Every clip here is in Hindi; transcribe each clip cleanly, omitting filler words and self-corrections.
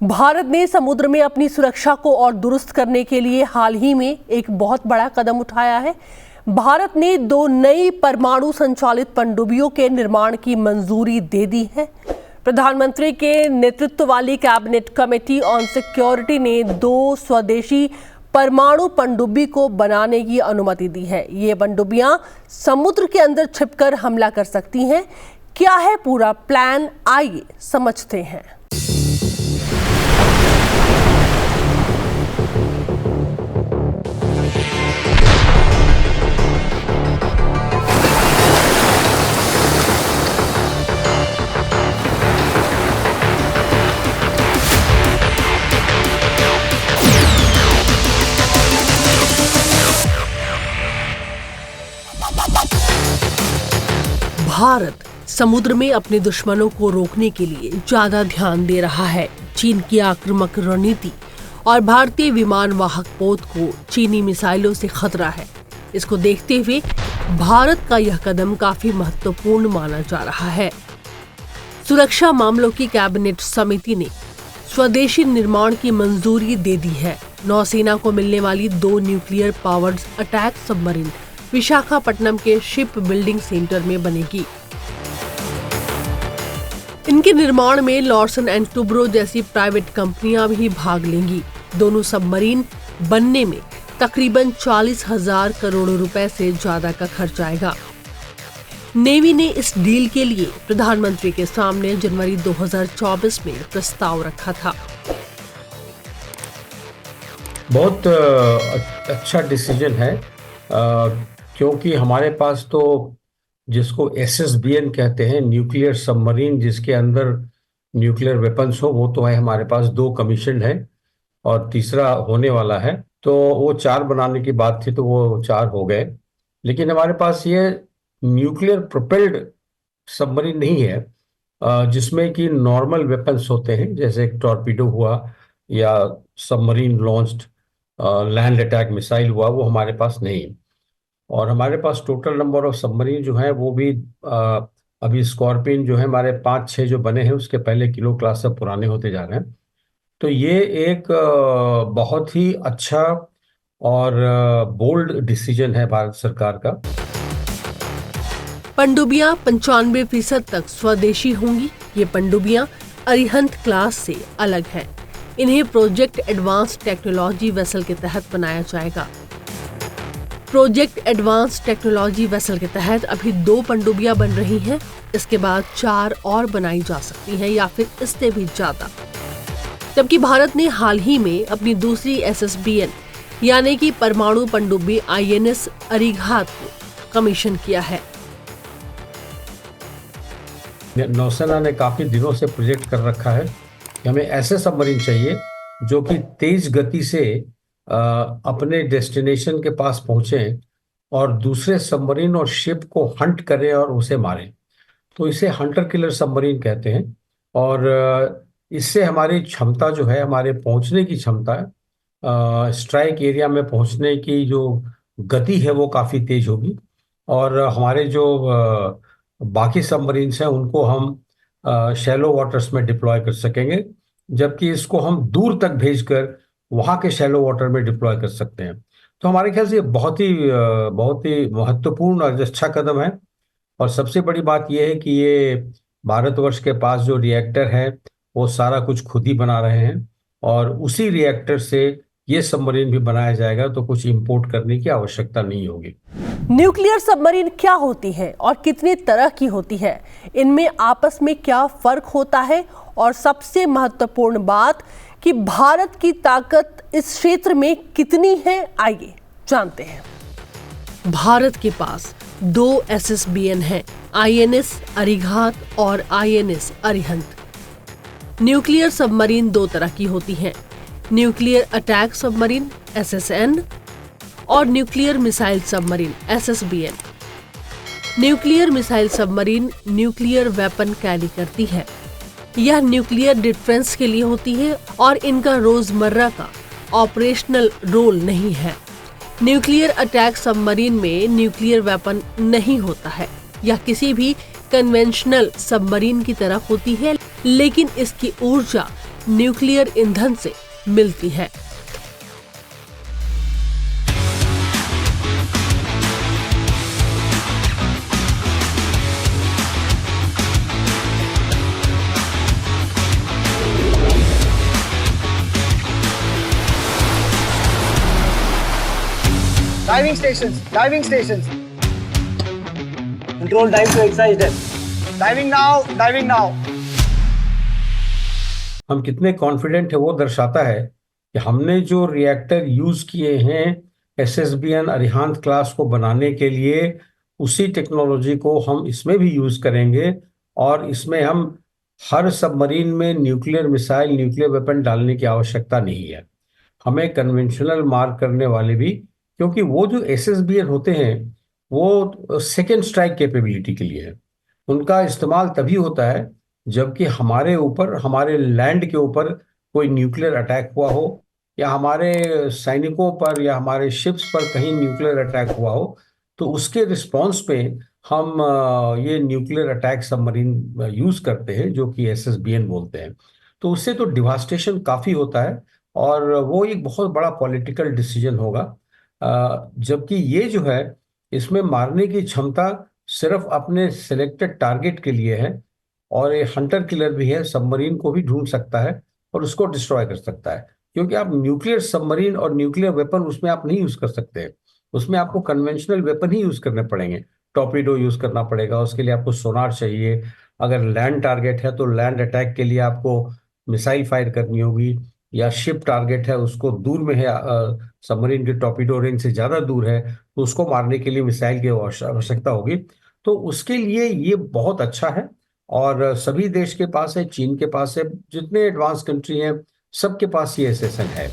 भारत ने समुद्र में अपनी सुरक्षा को और दुरुस्त करने के लिए हाल ही में एक बहुत बड़ा कदम उठाया है। भारत ने 2 नई परमाणु संचालित पनडुब्बियों के निर्माण की मंजूरी दे दी है। प्रधानमंत्री के नेतृत्व वाली कैबिनेट कमेटी ऑन सिक्योरिटी ने 2 स्वदेशी परमाणु पनडुब्बी को बनाने की अनुमति दी है। ये पनडुब्बियां समुद्र के अंदर छिपकर हमला कर सकती हैं। क्या है पूरा प्लान, आइए समझते हैं। भारत समुद्र में अपने दुश्मनों को रोकने के लिए ज्यादा ध्यान दे रहा है। चीन की आक्रामक रणनीति और भारतीय विमान वाहक पोत को चीनी मिसाइलों से खतरा है। इसको देखते हुए भारत का यह कदम काफी महत्वपूर्ण माना जा रहा है। सुरक्षा मामलों की कैबिनेट समिति ने स्वदेशी निर्माण की मंजूरी दे दी है। नौसेना को मिलने वाली 2 nuclear powered attack submarine Visakhapatnam के शिप बिल्डिंग सेंटर में बनेगी। इनके निर्माण में लॉर्सन एंड टुब्रो जैसी प्राइवेट कंपनियां भी भाग लेंगी। दोनों सबमरीन बनने में तकरीबन 40,000 करोड़ रुपए से ज्यादा का खर्च आएगा। नेवी ने इस डील के लिए प्रधानमंत्री के सामने जनवरी 2024 में प्रस्ताव रखा था। बहुत अच्छा डिसीजन है, क्योंकि हमारे पास तो जिसको SSBN कहते हैं, न्यूक्लियर सबमरीन, जिसके अंदर न्यूक्लियर वेपन्स हो, वो तो है हमारे पास। 2 कमीशन है और तीसरा होने वाला है। तो वो 4 बनाने की बात थी, तो वो 4 हो गए। लेकिन हमारे पास ये न्यूक्लियर प्रोपेल्ड सबमरीन नहीं है, जिसमें कि नॉर्मल वेपन्स होते हैं, जैसे एक टॉर्पीडो हुआ या submarine launched land attack missile हुआ, वो हमारे पास नहीं। और हमारे पास टोटल नंबर ऑफ सबमरीन जो है वो भी अभी स्कॉर्पियन जो है हमारे 5-6 जो बने हैं, उसके पहले किलो क्लास सब पुराने होते जा रहे हैं। तो ये एक बहुत ही अच्छा और बोल्ड डिसीजन है भारत सरकार का। पनडुब्बियां 95% तक स्वदेशी होंगी। ये पनडुब्बियां अरिहंत क्लास से अलग हैं। इन्हें प्रोजेक्ट एडवांस टेक्नोलॉजी वेसल के तहत बनाया जाएगा। प्रोजेक्ट एडवांस टेक्नोलॉजी वेसल के तहत अभी 2 पनडुब्बियां बन रही हैं। इसके बाद 4 और बनाई जा सकती हैं या फिर इससे भी ज्यादा। जबकि भारत ने हाल ही में अपनी दूसरी SSBN यानी कि परमाणु पनडुब्बी INS अरिघात को कमीशन किया है। नौसेना ने काफी दिनों से प्रोजेक्ट कर रखा है कि हमें ऐसे सबमरीन चाहिए जो कि तेज गति से अपने डेस्टिनेशन के पास पहुंचे और दूसरे सबमरीन और शिप को हंट करें और उसे मारें। तो इसे हंटर किलर सबमरीन कहते हैं। और इससे हमारी क्षमता जो है, हमारे पहुंचने की क्षमता, स्ट्राइक एरिया में पहुंचने की जो गति है, वो काफ़ी तेज होगी। और हमारे जो बाकी सबमरीन्स हैं उनको हम शैलो वाटर्स में डिप्लॉय कर सकेंगे, जबकि इसको हम दूर तक भेजकर वहाँ के शैलो वाटर में डिप्लॉय कर सकते हैं। तो हमारे ख्याल से बहुत ही महत्वपूर्ण और अच्छा कदम है। और सबसे बड़ी बात यह है कि ये भारतवर्ष के पास जो रिएक्टर है वो सारा कुछ खुद ही बना रहे हैं, और उसी रिएक्टर से ये सबमरीन भी बनाया जाएगा, तो कुछ इंपोर्ट करने की आवश्यकता नहीं होगी। न्यूक्लियर सबमरीन क्या होती है और कितनी तरह की होती है, इनमें आपस में क्या फर्क होता है, और सबसे महत्वपूर्ण बात कि भारत की ताकत इस क्षेत्र में कितनी है, आइए जानते हैं। भारत के पास 2 SSBN हैं, INS अरिघात और INS अरिहंत। न्यूक्लियर सबमरीन 2 तरह की होती हैं, न्यूक्लियर अटैक सबमरीन SSN और nuclear missile submarine SSBN। Nuclear missile submarine nuclear weapon carry करती है। यह न्यूक्लियर डिफेंस के लिए होती है और इनका रोजमर्रा का ऑपरेशनल रोल नहीं है। न्यूक्लियर अटैक सबमरीन में न्यूक्लियर वेपन नहीं होता है। यह किसी भी कन्वेंशनल सबमरीन की तरह होती है, लेकिन इसकी ऊर्जा न्यूक्लियर ईंधन से मिलती है। Diving stations, diving stations. Control dive to excise depth. Diving now, diving now. हम कितने कॉन्फिडेंट है वो दर्शाता है कि हमने जो रिएक्टर यूज किए हैं SSBN अरिहंत क्लास को बनाने के लिए, उसी टेक्नोलॉजी को हम इसमें भी यूज करेंगे। और इसमें हम हर सबमरीन में न्यूक्लियर मिसाइल, न्यूक्लियर वेपन डालने की आवश्यकता नहीं है। हमें कन्वेंशनल मार करने वाले भी, क्योंकि वो जो SSBN होते हैं वो सेकेंड स्ट्राइक कैपेबिलिटी के लिए है। उनका इस्तेमाल तभी होता है जबकि हमारे ऊपर, हमारे लैंड के ऊपर कोई न्यूक्लियर अटैक हुआ हो, या हमारे सैनिकों पर या हमारे शिप्स पर कहीं न्यूक्लियर अटैक हुआ हो, तो उसके रिस्पॉन्स पे हम ये न्यूक्लियर अटैक सबमरीन यूज करते हैं, जो कि SSBN बोलते हैं। तो उससे तो डिवास्टेशन काफ़ी होता है और वो एक बहुत बड़ा पॉलिटिकल डिसीजन होगा। जबकि ये जो है, इसमें मारने की क्षमता सिर्फ अपने सिलेक्टेड टारगेट के लिए है, और ये हंटर किलर भी है, सबमरीन को भी ढूंढ सकता है और उसको डिस्ट्रॉय कर सकता है। क्योंकि आप न्यूक्लियर सबमरीन और न्यूक्लियर वेपन उसमें आप नहीं यूज कर सकते, उसमें आपको कन्वेंशनल वेपन ही यूज करने पड़ेंगे। टॉर्पीडो यूज करना पड़ेगा, उसके लिए आपको सोनार चाहिए। अगर लैंड टारगेट है तो लैंड अटैक के लिए आपको मिसाइल फायर करनी होगी, या शिप टारगेट है, उसको दूर में है, सबमरीन के टॉर्पीडो रेंज से ज़्यादा दूर है, तो उसको मारने के लिए मिसाइल की आवश्यकता होगी। तो उसके लिए ये बहुत अच्छा है, और सभी देश के पास है, चीन के पास है, जितने एडवांस कंट्री हैं सबके पास ये SSN है।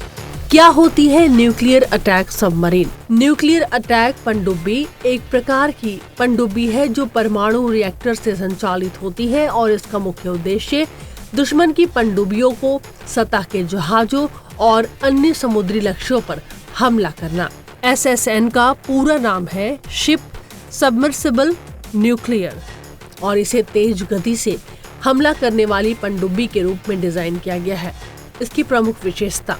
क्या होती है nuclear attack submarine? Nuclear attack पनडुब्बी एक प्रकार की पनडुब्बी है जो परमाणु रिएक्टर से संचालित होती है, और इसका मुख्य उद्देश्य दुश्मन की पनडुब्बियों को सतह के जहाजों और अन्य समुद्री लक्ष्यों पर हमला करना। SSN का पूरा नाम है शिप सबमर्सिबल न्यूक्लियर, और इसे तेज गति से हमला करने वाली पनडुब्बी के रूप में डिजाइन किया गया है। इसकी प्रमुख विशेषता,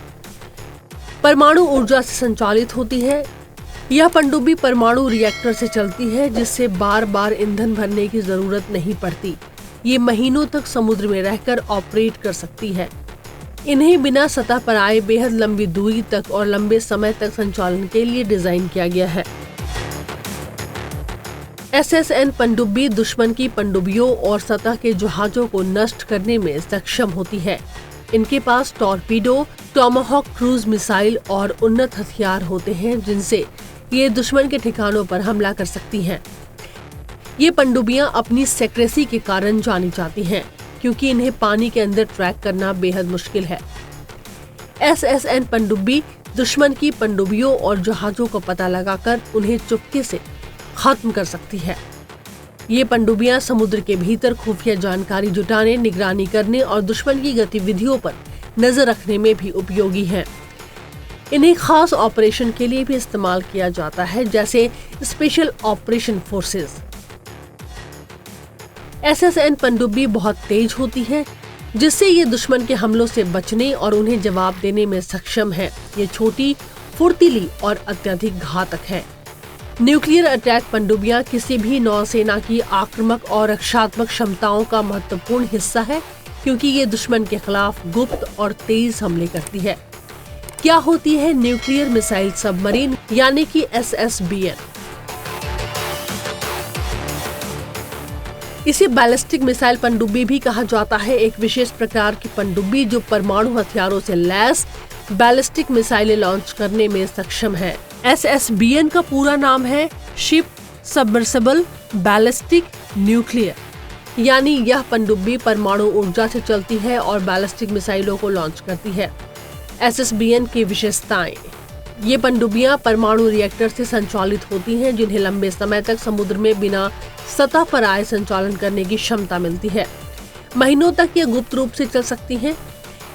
परमाणु ऊर्जा से संचालित होती है। यह पनडुब्बी परमाणु रिएक्टर से चलती है, जिससे बार बार ईंधन भरने की जरूरत नहीं पड़ती। ये महीनों तक समुद्र में रहकर ऑपरेट कर सकती है। इन्हें बिना सतह पर आए बेहद लंबी दूरी तक और लंबे समय तक संचालन के लिए डिजाइन किया गया है। SSN पनडुब्बी दुश्मन की पनडुब्बियों और सतह के जहाजों को नष्ट करने में सक्षम होती है। इनके पास टॉर्पीडो, टॉमाहॉक क्रूज मिसाइल और उन्नत हथियार होते हैं, जिनसे ये दुश्मन के ठिकानों पर हमला कर सकती हैं। ये पनडुब्बियां अपनी सेक्रेसी के कारण जानी जाती हैं, क्योंकि इन्हें पानी के अंदर ट्रैक करना बेहद मुश्किल है। SSN पनडुब्बी दुश्मन की पनडुब्बियों और जहाजों को पता लगाकर उन्हें चुपके से खत्म कर सकती है। ये पनडुब्बियां समुद्र के भीतर खुफिया जानकारी जुटाने, निगरानी करने और दुश्मन की गतिविधियों पर नजर रखने में भी उपयोगी हैं। इन्हें खास ऑपरेशन के लिए भी इस्तेमाल किया जाता है, जैसे स्पेशल ऑपरेशन फोर्सेस। SSN पनडुब्बी बहुत तेज होती है, जिससे ये दुश्मन के हमलों से बचने और उन्हें जवाब देने में सक्षम है। ये छोटी, फुर्तीली और अत्यधिक घातक है। न्यूक्लियर अटैक पनडुब्बियां किसी भी नौसेना की आक्रामक और रक्षात्मक क्षमताओं का महत्वपूर्ण हिस्सा है, क्योंकि ये दुश्मन के खिलाफ गुप्त और तेज हमले करती है। क्या होती है न्यूक्लियर मिसाइल सबमरीन यानी कि SSBN? इसे बैलिस्टिक मिसाइल पनडुब्बी भी कहा जाता है। एक विशेष प्रकार की पनडुब्बी जो परमाणु हथियारों से लैस बैलिस्टिक मिसाइलें लॉन्च करने में सक्षम है। SSBN का पूरा नाम है शिप सबमर्सिबल बैलिस्टिक न्यूक्लियर, यानी यह पनडुब्बी परमाणु ऊर्जा से चलती है और बैलिस्टिक मिसाइलों को लॉन्च करती है। SSBN की विशेषताएं, ये पनडुब्बियां परमाणु रिएक्टर से संचालित होती हैं, जिन्हें लंबे समय तक समुद्र में बिना सतह पर आए संचालन करने की क्षमता मिलती है। महीनों तक ये गुप्त रूप से चल सकती हैं।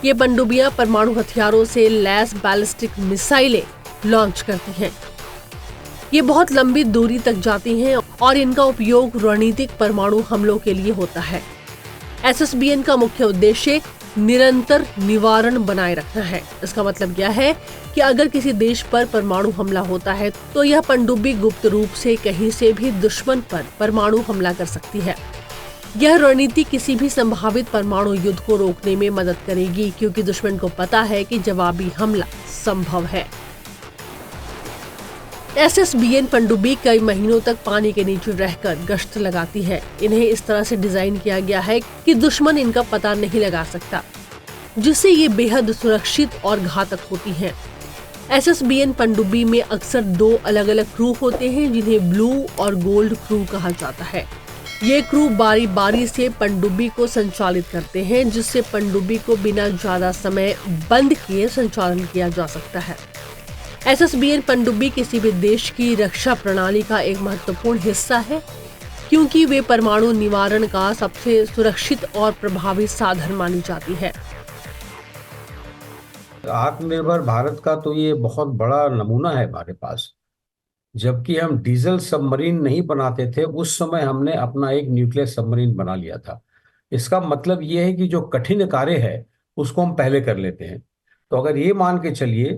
ये पनडुब्बियां परमाणु हथियारों से लैस बैलिस्टिक मिसाइलें लॉन्च करती हैं। ये बहुत लंबी दूरी तक जाती हैं और इनका उपयोग रणनीतिक परमाणु हमलों के लिए होता है। SSBN का मुख्य उद्देश्य निरंतर निवारण बनाए रखना है। इसका मतलब यह है कि अगर किसी देश पर परमाणु हमला होता है तो यह पनडुब्बी गुप्त रूप से कहीं से भी दुश्मन पर परमाणु हमला कर सकती है। यह रणनीति किसी भी संभावित परमाणु युद्ध को रोकने में मदद करेगी, क्योंकि दुश्मन को पता है कि जवाबी हमला संभव है। SSBN पनडुब्बी कई महीनों तक पानी के नीचे रहकर गश्त लगाती है। इन्हें इस तरह से डिजाइन किया गया है कि दुश्मन इनका पता नहीं लगा सकता, जिससे ये बेहद सुरक्षित और घातक होती हैं। SSBN पनडुब्बी में अक्सर 2 अलग अलग क्रू होते हैं, जिन्हें ब्लू और गोल्ड क्रू कहा जाता है। ये क्रू बारी बारी से पनडुब्बी को संचालित करते हैं, जिससे पनडुब्बी को बिना ज्यादा समय बंद किए संचालन किया जा सकता है। SSBN पनडुब्बी किसी भी देश की रक्षा प्रणाली का एक महत्वपूर्ण हिस्सा है, क्योंकि वे परमाणु निवारण का सबसे सुरक्षित और प्रभावी साधन मानी जाती है। आत्मनिर्भर भारत का तो ये बहुत बड़ा नमूना है हमारे पास। जबकि हम डीजल सबमरीन नहीं बनाते थे, उस समय हमने अपना एक न्यूक्लियर सबमरीन बना लिया था। इसका मतलब ये है कि जो कठिन कार्य है उसको हम पहले कर लेते हैं। तो अगर ये मान के चलिए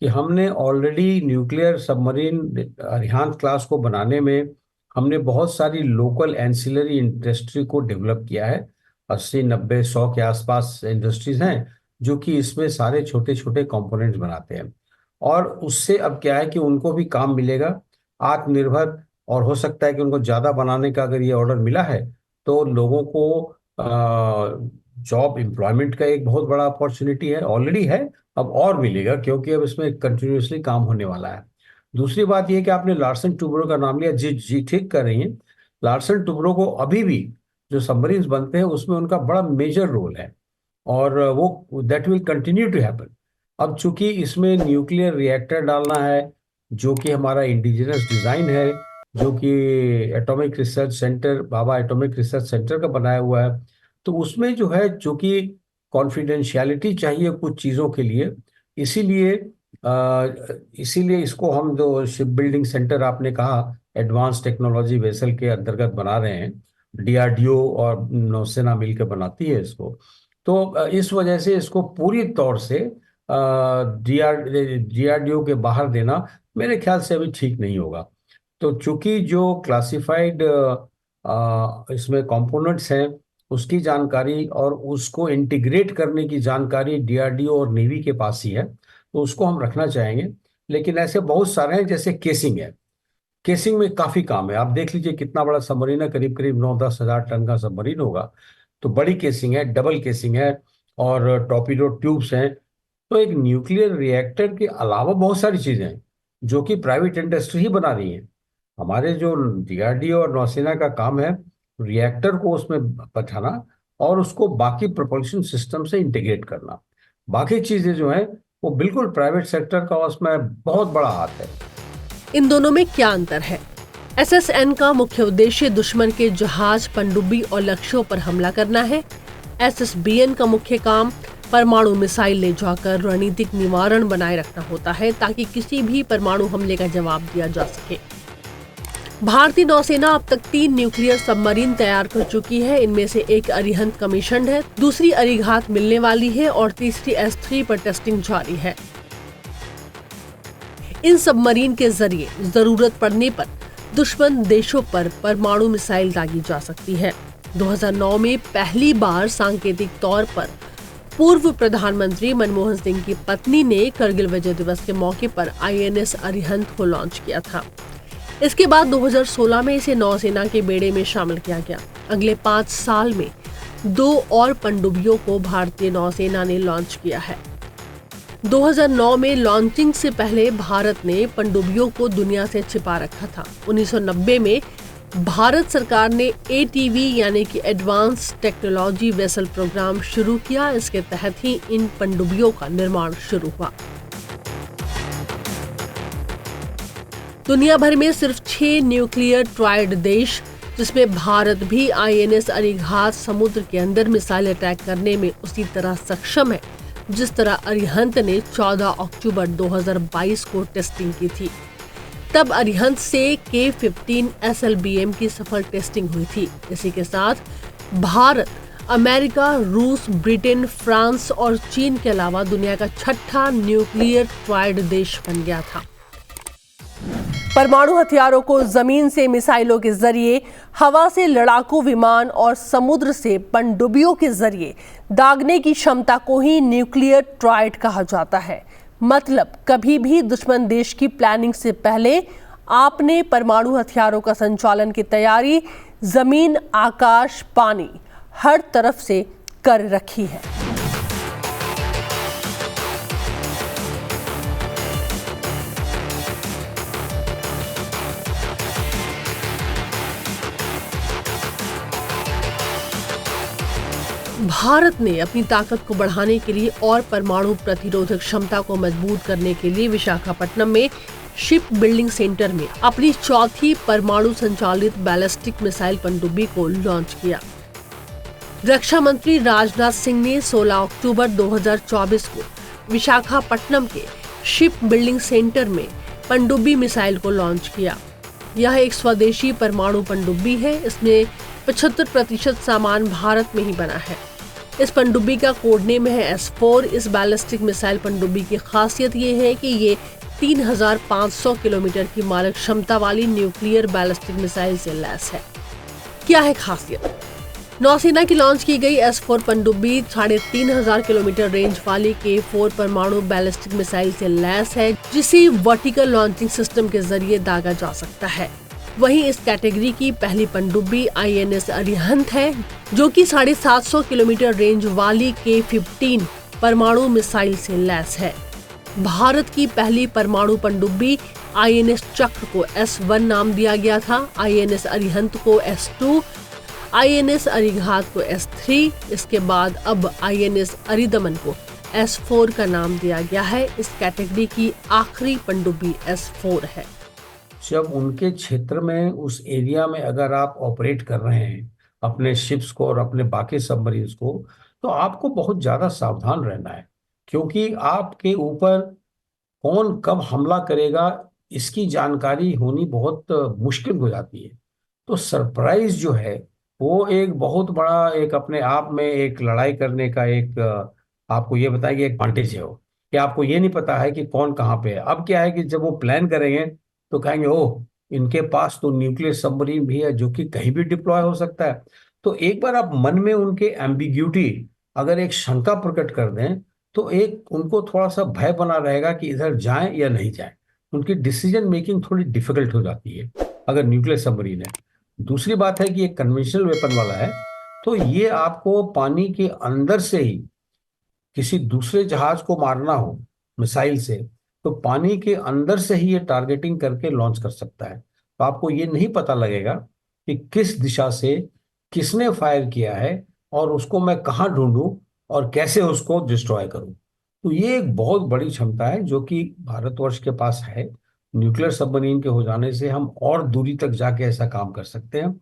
कि हमने already nuclear submarine Arihant class को बनाने में हमने बहुत सारी लोकल एंसिलरी इंडस्ट्री को डेवलप किया है। 80, 90, 100 के आसपास इंडस्ट्रीज हैं जो कि इसमें सारे छोटे छोटे कंपोनेंट्स बनाते हैं। और उससे अब क्या है कि उनको भी काम मिलेगा आत्मनिर्भर, और हो सकता है कि उनको ज़्यादा बनाने का अगर ये ऑर्डर मिला है तो लोगों को जॉब एम्प्लॉयमेंट का एक बहुत बड़ा अपॉर्चुनिटी है, ऑलरेडी है, अब और मिलेगा, क्योंकि अब इसमें कंटिन्यूसली काम होने वाला है। दूसरी बात यह कि आपने लार्सन टुब्रो का नाम लिया। जी जी, ठीक कर रही हैं। लार्सन टुब्रो को अभी भी जो सबमरीन्स बनते हैं उसमें उनका बड़ा मेजर रोल है, और वो that will continue to happen. अब चूंकि इसमें न्यूक्लियर रिएक्टर डालना है, जो कि हमारा इंडिजिनस डिजाइन है, जो कि atomic research centre, Bhabha atomic research centre का बनाया हुआ है, तो उसमें जो है जो कि कॉन्फिडेंशियलिटी चाहिए कुछ चीज़ों के लिए, इसीलिए इसको हम जो शिप बिल्डिंग सेंटर आपने कहा एडवांस टेक्नोलॉजी वेसल के अंतर्गत बना रहे हैं, DRDO और नौसेना मिलकर बनाती है इसको। तो इस वजह से इसको पूरी तौर से DRDO के बाहर देना मेरे ख्याल से अभी ठीक नहीं होगा। तो चूंकि जो क्लासिफाइड इसमें कंपोनेंट्स हैं उसकी जानकारी और उसको इंटीग्रेट करने की जानकारी DRDO और नेवी के पास ही है, तो उसको हम रखना चाहेंगे। लेकिन ऐसे बहुत सारे हैं, जैसे केसिंग है। केसिंग में काफ़ी काम है। आप देख लीजिए कितना बड़ा सबमरीन है, करीब करीब 9-10 हज़ार टन का सबमरीन होगा। तो बड़ी केसिंग है, डबल केसिंग है, और टॉर्पीडो ट्यूब्स हैं। तो एक न्यूक्लियर रिएक्टर के अलावा बहुत सारी चीज़ें हैं जो कि प्राइवेट इंडस्ट्री ही बना रही है। हमारे जो DRDO और नौसेना का काम है रिएक्टर को उसमें बैठाना और उसको बाकी प्रोपल्शन सिस्टम से इंटीग्रेट करना। बाकी चीज़ें जो हैं वो बिल्कुल प्राइवेट सेक्टर का, उसमें बहुत बड़ा हाथ है। इन दोनों में क्या अंतर है? SSN का मुख्य उद्देश्य दुश्मन के जहाज, पनडुब्बी और लक्ष्यों पर हमला करना है। SSBN का मुख्य काम परमाणु मिसाइल ले जाकर रणनीतिक निवारण बनाए रखना होता है, ताकि किसी भी परमाणु हमले का जवाब दिया जा सके। भारतीय नौसेना अब तक 3 न्यूक्लियर सबमरीन तैयार कर चुकी है। इनमें से एक अरिहंत कमीशन्ड है, दूसरी अरिघात मिलने वाली है और तीसरी S3 पर टेस्टिंग जारी है। इन सबमरीन के जरिए जरूरत पड़ने पर दुश्मन देशों पर परमाणु मिसाइल दागी जा सकती है। 2009 में पहली बार सांकेतिक तौर पर पूर्व प्रधानमंत्री मनमोहन सिंह की पत्नी ने करगिल विजय दिवस के मौके पर INS अरिहंत को लॉन्च किया था। इसके बाद 2016 में इसे नौसेना के बेड़े में शामिल किया गया। अगले 5 साल में 2 और पनडुब्बियों को भारतीय नौसेना ने लॉन्च किया है। 2009 में लॉन्चिंग से पहले भारत ने पनडुब्बियों को दुनिया से छिपा रखा था। 1990 में भारत सरकार ने ATV यानी कि एडवांस टेक्नोलॉजी वेसल प्रोग्राम शुरू किया। इसके तहत ही इन पनडुब्बियों का निर्माण शुरू हुआ। दुनिया भर में सिर्फ 6 न्यूक्लियर ट्राइड देश, जिसमें भारत भी INS अरिघात समुद्र के अंदर मिसाइल अटैक करने में उसी तरह सक्षम है जिस तरह अरिहंत ने 14 अक्टूबर 2022 को टेस्टिंग की थी। तब अरिहंत से K-15 SLBM की सफल टेस्टिंग हुई थी। इसी के साथ भारत अमेरिका, रूस, ब्रिटेन, फ्रांस और चीन के अलावा दुनिया का छठा न्यूक्लियर ट्राइड देश बन गया था। परमाणु हथियारों को जमीन से मिसाइलों के जरिए, हवा से लड़ाकू विमान और समुद्र से पनडुब्बियों के जरिए दागने की क्षमता को ही न्यूक्लियर ट्राइड कहा जाता है। मतलब कभी भी दुश्मन देश की प्लानिंग से पहले आपने परमाणु हथियारों का संचालन की तैयारी जमीन, आकाश, पानी हर तरफ से कर रखी है। भारत ने अपनी ताकत को बढ़ाने के लिए और परमाणु प्रतिरोधक क्षमता को मजबूत करने के लिए विशाखापट्टनम में शिप बिल्डिंग सेंटर में अपनी चौथी परमाणु संचालित बैलिस्टिक मिसाइल पनडुब्बी को लॉन्च किया। रक्षा मंत्री राजनाथ सिंह ने 16 अक्टूबर 2024 को विशाखापट्टनम के शिप बिल्डिंग सेंटर में पनडुब्बी मिसाइल को लॉन्च किया। यह एक स्वदेशी परमाणु पनडुब्बी है। इसमें 75% सामान भारत में ही बना है। इस पनडुब्बी का कोड नेम है S4। इस बैलिस्टिक मिसाइल पनडुब्बी की खासियत ये है कि ये 3500 किलोमीटर की मारक क्षमता वाली न्यूक्लियर बैलिस्टिक मिसाइल से लैस है। क्या है खासियत? नौसेना की लॉन्च की गई S4 पनडुब्बी 3500 किलोमीटर रेंज वाली K4 परमाणु बैलिस्टिक मिसाइल से लैस है, जिसे वर्टिकल लॉन्चिंग सिस्टम के जरिए दागा जा सकता है। वहीं इस कैटेगरी की पहली पनडुब्बी INS अरिहंत है, जो कि 750 किलोमीटर रेंज वाली K15 परमाणु मिसाइल से लैस है। भारत की पहली परमाणु पनडुब्बी INS चक्र को S1 नाम दिया गया था, INS अरिहंत को S2, INS अरिघात को S3, इसके बाद अब INS अरिदमन को S4 का नाम दिया गया है। इस कैटेगरी की आखिरी पनडुब्बी S4 है। जब उनके क्षेत्र में, उस एरिया में अगर आप ऑपरेट कर रहे हैं अपने शिप्स को और अपने बाकी सबमरीन्स को, तो आपको बहुत ज़्यादा सावधान रहना है, क्योंकि आपके ऊपर कौन कब हमला करेगा इसकी जानकारी होनी बहुत मुश्किल हो जाती है। तो सरप्राइज जो है वो एक बहुत बड़ा, एक अपने आप में एक लड़ाई करने का एक आपको ये बताएगी एक एडवांटेज है वो, कि आपको ये नहीं पता है कि कौन कहाँ पे है। अब क्या है कि जब वो प्लान करेंगे तो कहेंगे ओह, इनके पास तो न्यूक्लियर सबमरीन भी है जो कि कहीं भी डिप्लॉय हो सकता है। तो एक बार आप मन में उनके एम्बिग्यूटी, अगर एक शंका प्रकट कर दें, तो एक उनको थोड़ा सा भय बना रहेगा कि इधर जाएं या नहीं जाएं। उनकी डिसीजन मेकिंग थोड़ी डिफिकल्ट हो जाती है अगर न्यूक्लियर सबमरीन है। दूसरी बात है कि ये कन्वेंशनल वेपन वाला है, तो ये आपको पानी के अंदर से ही किसी दूसरे जहाज को मारना हो मिसाइल से, तो पानी के अंदर से ही ये टारगेटिंग करके लॉन्च कर सकता है। तो आपको ये नहीं पता लगेगा कि किस दिशा से किसने फायर किया है और उसको मैं कहाँ ढूंढूं और कैसे उसको डिस्ट्रॉय करूं। तो ये एक बहुत बड़ी क्षमता है जो कि भारतवर्ष के पास है। न्यूक्लियर सबमरीन के हो जाने से हम और दूरी तक जाके ऐसा काम कर सकते हैं।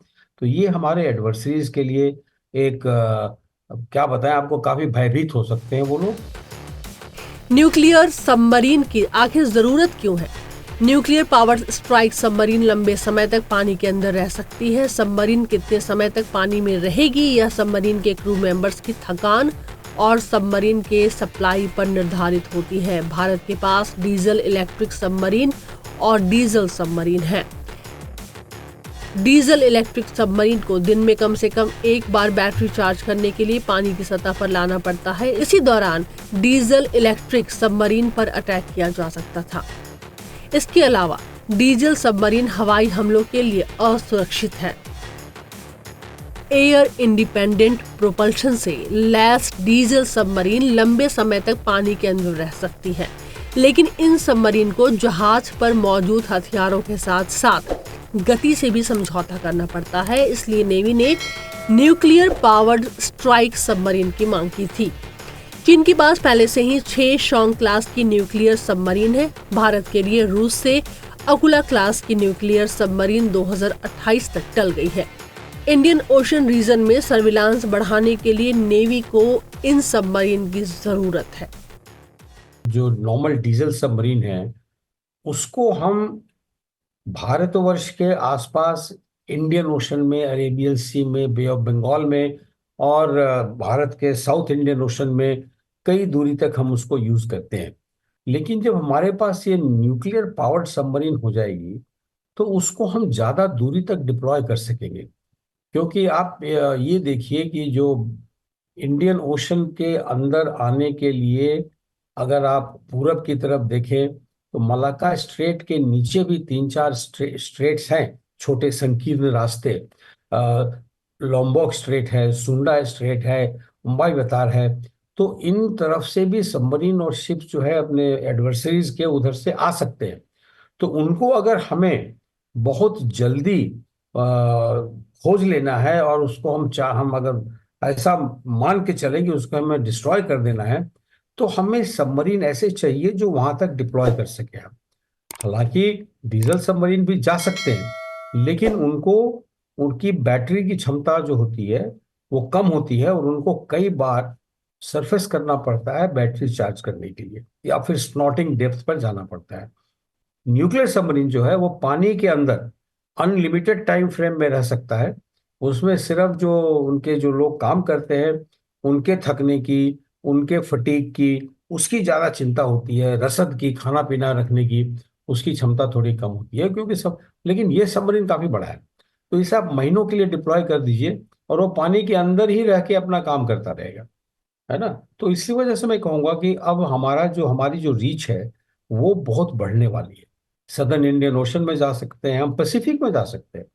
तो ये हमारे एडवर्सरीज के लिए एक क्या बताएं आपको, काफी भयभीत हो सकते हैं वो लोग। न्यूक्लियर सबमरीन की आखिर जरूरत क्यों है? न्यूक्लियर पावर स्ट्राइक सबमरीन लंबे समय तक पानी के अंदर रह सकती है। सबमरीन कितने समय तक पानी में रहेगी यह सबमरीन के क्रू मेंबर्स की थकान और सबमरीन के सप्लाई पर निर्धारित होती है। भारत के पास डीजल इलेक्ट्रिक सबमरीन और डीजल सबमरीन है। डीजल इलेक्ट्रिक सबमरीन को दिन में कम से कम एक बार बैटरी चार्ज करने के लिए पानी की सतह पर लाना पड़ता है। इसी दौरान डीजल इलेक्ट्रिक सबमरीन पर अटैक किया जा सकता था। इसके अलावा डीजल सबमरीन हवाई हमलों के लिए असुरक्षित है। एयर इंडिपेंडेंट प्रोपल्शन से लैस डीजल सबमरीन लंबे समय तक पानी के अंदर रह सकती है, लेकिन इन सबमरीन को जहाज पर मौजूद हथियारों के साथ साथ गति से भी समझौता करना पड़ता है। इसलिए नेवी ने न्यूक्लियर पावर्ड स्ट्राइक सबमरीन की मांग की थी। चीन के पास पहले से ही 6 शॉन्ग क्लास की न्यूक्लियर सबमरीन है। भारत के लिए रूस से अकुला क्लास की न्यूक्लियर सबमरीन 2028 तक टल गई है। इंडियन ओशन रीजन में सर्विलांस बढ़ाने के लिए नेवी को इन सबमरीन की जरूरत है। जो नॉर्मल डीजल सबमरीन है उसको हम भारतवर्ष के आसपास इंडियन ओशन में, अरेबियन सी में, बे ऑफ बंगाल में और भारत के साउथ इंडियन ओशन में कई दूरी तक हम उसको यूज करते हैं। लेकिन जब हमारे पास ये न्यूक्लियर पावर्ड सबमरीन हो जाएगी तो उसको हम ज्यादा दूरी तक डिप्लॉय कर सकेंगे। क्योंकि आप ये देखिए कि जो इंडियन ओशन के अंदर आने के लिए अगर आप पूरब की तरफ देखें तो मलाक्का स्ट्रेट के नीचे भी 3-4 स्ट्रेट्स हैं, छोटे संकीर्ण रास्ते। लॉम्बॉक स्ट्रेट है, सुंडा स्ट्रेट है, मुंबई बतार है। तो इन तरफ से भी सबमरीन और शिप्स जो है अपने एडवर्सरीज के उधर से आ सकते हैं। तो उनको अगर हमें बहुत जल्दी खोज लेना है और उसको हम अगर ऐसा मान के चले कि उसको हमें डिस्ट्रॉय कर देना है, तो हमें सबमरीन ऐसे चाहिए जो वहां तक डिप्लॉय कर सके। हालांकि डीजल सबमरीन भी जा सकते हैं, लेकिन उनकी बैटरी की क्षमता जो होती है वो कम होती है और उनको कई बार सरफेस करना पड़ता है बैटरी चार्ज करने के लिए, या फिर स्नॉटिंग डेप्थ पर जाना पड़ता है। न्यूक्लियर सबमरीन जो है वो पानी के अंदर अनलिमिटेड टाइम फ्रेम में रह सकता है। उसमें सिर्फ जो लोग काम करते हैं उनके थकने की, उनके फटीग की, उसकी ज्यादा चिंता होती है। रसद की, खाना पीना रखने की उसकी क्षमता थोड़ी कम होती है, क्योंकि लेकिन ये सबमरीन काफी बड़ा है, तो इसे आप महीनों के लिए डिप्लॉय कर दीजिए और वो पानी के अंदर ही रह के अपना काम करता रहेगा, है ना। तो इसी वजह से मैं कहूंगा कि अब हमारी जो रीच है वो बहुत बढ़ने वाली है। सदर्न इंडियन ओशन में जा सकते हैं, हम पैसिफिक में जा सकते हैं।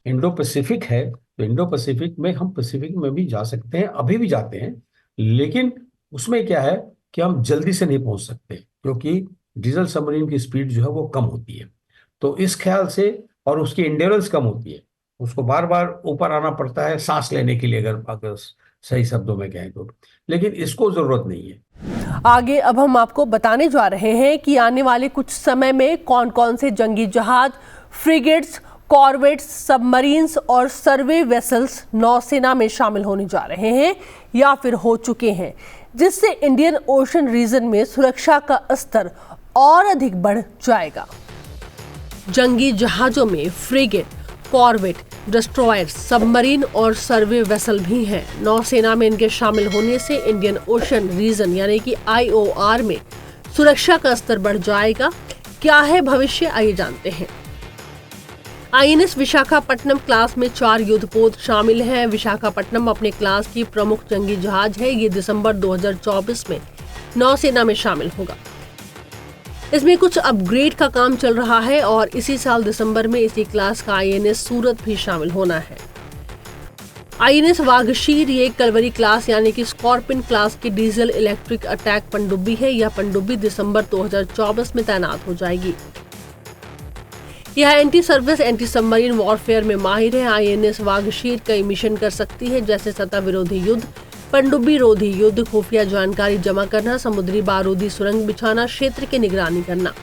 इंडो पैसिफिक है तो इंडो पैसिफिक में हम पैसिफिक में भी जा सकते हैं, अभी भी जाते हैं। लेकिन उसमें क्या है कि हम जल्दी से नहीं पहुंच सकते, क्योंकि डीजल सबमरीन की स्पीड जो है वो कम होती है। तो इस ख्याल से, और उसकी इंड्योरेंस कम होती है, उसको बार बार ऊपर आना पड़ता है सांस लेने के लिए, अगर सही शब्दों में कहें तो। लेकिन इसको जरूरत नहीं है। आगे अब हम आपको बताने जा रहे हैं कि आने वाले कुछ समय में कौन कौन से जंगी जहाज, फ्रिगेट्स, कॉर्वेट्स, सबमरीन्स और सर्वे वेसल्स नौसेना में शामिल होने जा रहे हैं या फिर हो चुके हैं, जिससे इंडियन ओशन रीजन में सुरक्षा का स्तर और अधिक बढ़ जाएगा। जंगी जहाजों में फ्रिगेट, कॉर्वेट, डिस्ट्रॉयर, सबमरीन और सर्वे वेसल भी हैं। नौसेना में इनके शामिल होने से इंडियन ओशन रीजन यानी कि IOR में सुरक्षा का स्तर बढ़ जाएगा। क्या है भविष्य, आइए जानते हैं। INS विशाखापट्टनम क्लास में 4 युद्धपोत शामिल हैं। विशाखापट्टनम अपने क्लास की प्रमुख जंगी जहाज है। ये दिसंबर 2024 में नौसेना में शामिल होगा। इसमें कुछ अपग्रेड का काम चल रहा है और इसी साल दिसंबर में इसी क्लास का INS सूरत भी शामिल होना है। INS वागशीर ये कलवरी क्लास यानी कि स्कॉर्पियन क्लास की डीजल इलेक्ट्रिक अटैक पनडुब्बी है। यह पनडुब्बी दिसंबर 2024 में तैनात हो जाएगी। यह anti service anti submarine warfare में माहिर है। INS वागशीर कई मिशन कर सकती है, जैसे सतह विरोधी युद्ध, पनडुब्बी रोधी युद्ध, खुफिया जानकारी जमा करना, समुद्री बारूदी सुरंग बिछाना, क्षेत्र की निगरानी करना।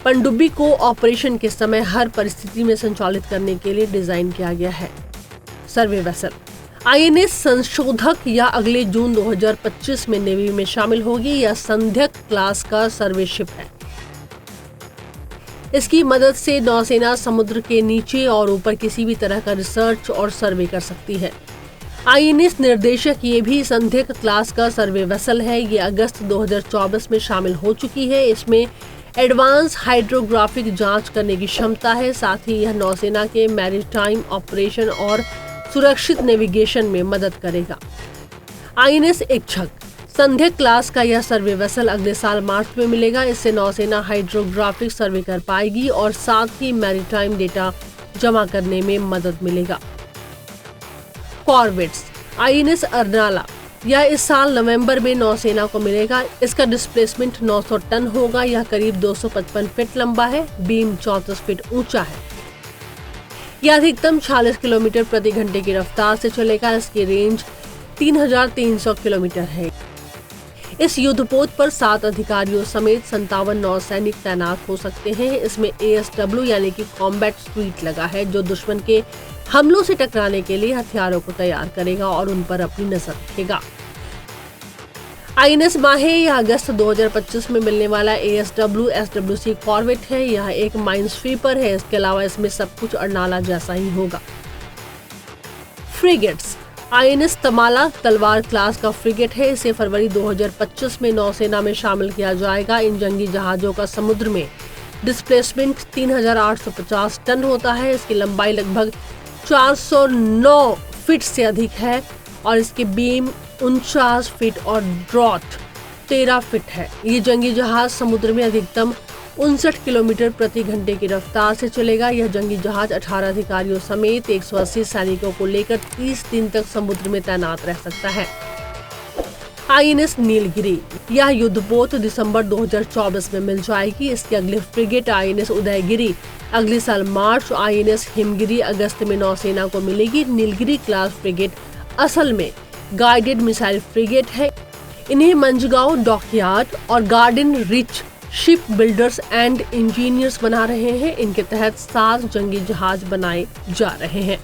पनडुब्बी को ऑपरेशन के समय हर परिस्थिति में संचालित करने के लिए डिजाइन किया गया है। सर्वे वेसल INS संशोधक या अगले जून 2025 में नेवी में शामिल होगी। यह संध्यक क्लास का सर्वे शिप है। इसकी मदद से नौसेना समुद्र के नीचे और ऊपर किसी भी तरह का रिसर्च और सर्वे कर सकती है। INS निर्देशक ये भी संध्यक क्लास का सर्वे वेसल है। ये अगस्त 2024 में शामिल हो चुकी है। इसमें एडवांस हाइड्रोग्राफिक जांच करने की क्षमता है। साथ ही यह नौसेना के मैरीटाइम ऑपरेशन और सुरक्षित नेविगेशन में मदद करेगा। INS इच्छक संध्यक क्लास का यह सर्वे वेसल अगले साल मार्च में मिलेगा। इससे नौसेना हाइड्रोग्राफिक सर्वे कर पाएगी और साथ ही मैरीटाइम डेटा जमा करने में मदद मिलेगा। कॉर्वेट्स INS अर्नाला यह इस साल नवंबर में नौसेना को मिलेगा। इसका डिस्प्लेसमेंट 900 टन होगा। यह करीब 255 फीट लंबा है, बीम 34 फीट ऊंचा है। यह अधिकतम 46 किलोमीटर प्रति घंटे की रफ्तार से चलेगा। इसकी रेंज 3300 किलोमीटर है। इस युद्धपोत पर 7 अधिकारियों समेत 57 नौसैनिक तैनात हो सकते हैं। इसमें ASW यानी कि कॉम्बैट स्वीट लगा है, जो दुश्मन के हमलों से टकराने के लिए हथियारों को तैयार करेगा और उन पर अपनी नजर रखेगा। INS माहे यह अगस्त 2025 में मिलने वाला ASW SWC कॉर्वेट है। यह एक माइन स्वीपर है। इसके अलावा इसमें सब कुछ अर्नाला जैसा ही होगा। फ्रिगेट्स आईएनएस तमाला तलवार क्लास का फ्रिगेट है। इसे फरवरी 2025 में नौसेना में शामिल किया जाएगा। इन जंगी जहाजों का समुद्र में डिस्प्लेसमेंट 3850 टन होता है। इसकी लंबाई लगभग 409 फीट से अधिक है और इसके बीम 49 फीट और ड्रॉट 13 फीट है। ये जंगी जहाज समुद्र में अधिकतम 59 किलोमीटर प्रति घंटे की रफ्तार से चलेगा। यह जंगी जहाज 18 अधिकारियों समेत 180 सैनिकों को लेकर 30 दिन तक समुद्र में तैनात रह सकता है। आईएनएस नीलगिरी, यह युद्धपोत दिसंबर 2024 में मिल जाएगी। इसकी अगली फ्रिगेट आईएनएस उदयगिरी अगले साल मार्च, आईएनएस हिमगिरी अगस्त में नौसेना को मिलेगी। नीलगिरी क्लास फ्रिगेट असल में गाइडेड मिसाइल फ्रिगेट है। इन्हें मंझगांव डॉकयार्ड और garden rich ship builders and engineers बना रहे हैं। इनके तहत 7 जंगी जहाज बनाए जा रहे हैं।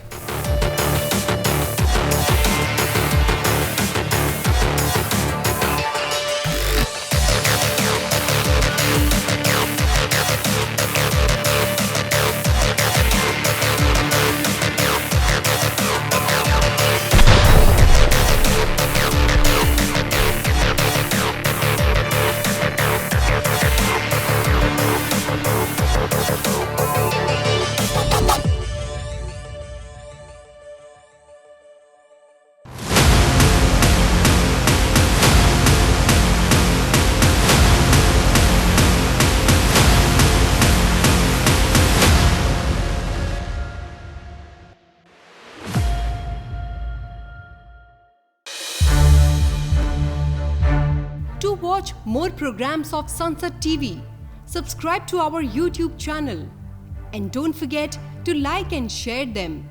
To watch more programs of Sunset TV, subscribe to our YouTube channel and don't forget to like and share them.